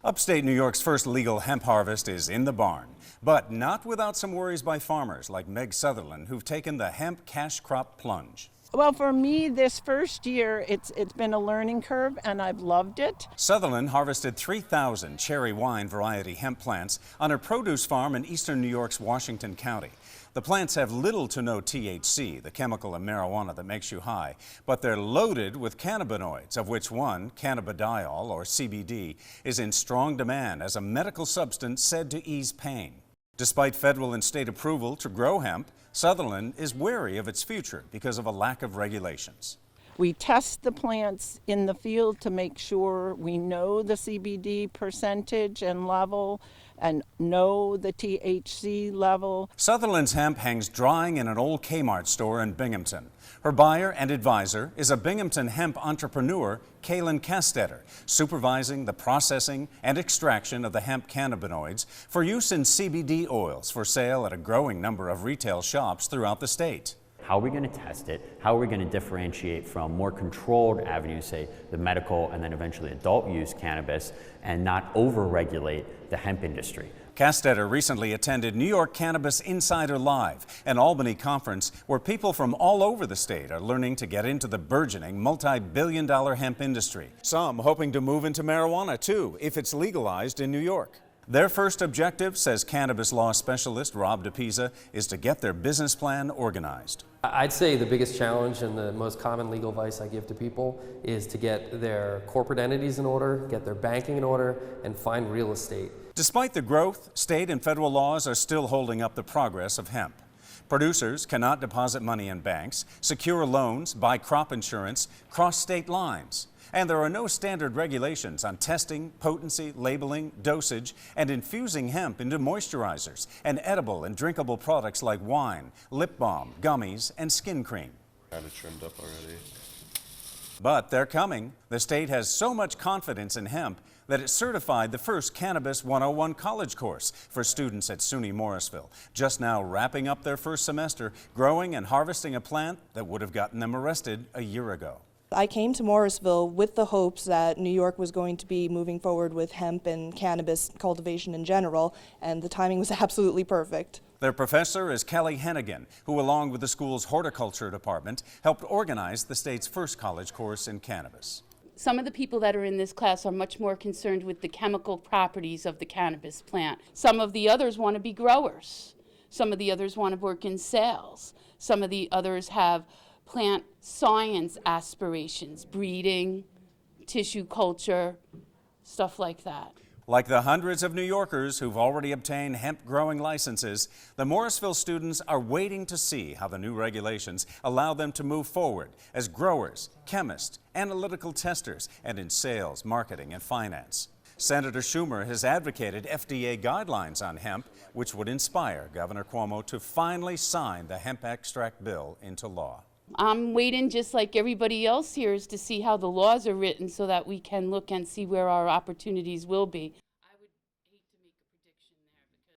Upstate New York's first legal hemp harvest is in the barn, but not without some worries by farmers like Meg Sutherland, who've taken the hemp cash crop plunge. Well, for me, this first year, it's been a learning curve, and I've loved it. Sutherland harvested 3,000 cherry wine variety hemp plants on her produce farm in eastern New York's Washington County. The plants have little to no THC, the chemical in marijuana that makes you high, but they're loaded with cannabinoids, of which one, cannabidiol, or CBD, is in strong demand as a medical substance said to ease pain. Despite federal and state approval to grow hemp, Sutherland is wary of its future because of a lack of regulations. We test the plants in the field to make sure we know the CBD percentage and level and know the THC level. Sutherland's hemp hangs drying in an old Kmart store in Binghamton. Her buyer and advisor is a Binghamton hemp entrepreneur, Kaylin Castetter, supervising the processing and extraction of the hemp cannabinoids for use in CBD oils for sale at a growing number of retail shops throughout the state. How are we going to test it? How are we going to differentiate from more controlled avenues, say the medical and then eventually adult use cannabis, and not over-regulate the hemp industry? Castetter recently attended New York Cannabis Insider Live, an Albany conference where people from all over the state are learning to get into the burgeoning multi-billion-dollar hemp industry. Some hoping to move into marijuana too, if it's legalized in New York. Their first objective, says cannabis law specialist Rob DePisa, is to get their business plan organized. I'd say the biggest challenge and the most common legal advice I give to people is to get their corporate entities in order, get their banking in order, and find real estate. Despite the growth, state and federal laws are still holding up the progress of hemp. Producers cannot deposit money in banks, secure loans, buy crop insurance, cross state lines. And there are no standard regulations on testing, potency, labeling, dosage, and infusing hemp into moisturizers and edible and drinkable products like wine, lip balm, gummies, and skin cream. Got it trimmed up already. But they're coming. The state has so much confidence in hemp that it certified the first Cannabis 101 college course for students at SUNY Morrisville, just now wrapping up their first semester growing and harvesting a plant that would have gotten them arrested a year ago. I came to Morrisville with the hopes that New York was going to be moving forward with hemp and cannabis cultivation in general, and the timing was absolutely perfect. Their professor is Kelly Hennigan, who along with the school's horticulture department helped organize the state's first college course in cannabis. Some of the people that are in this class are much more concerned with the chemical properties of the cannabis plant. Some of the others want to be growers. Some of the others want to work in sales. Some of the others have plant science aspirations, breeding, tissue culture, stuff like that. Like the hundreds of New Yorkers who've already obtained hemp growing licenses, the Morrisville students are waiting to see how the new regulations allow them to move forward as growers, chemists, analytical testers, and in sales, marketing, and finance. Senator Schumer has advocated FDA guidelines on hemp, which would inspire Governor Cuomo to finally sign the hemp extract bill into law. I'm waiting, just like everybody else here, is to see how the laws are written so that we can look and see where our opportunities will be.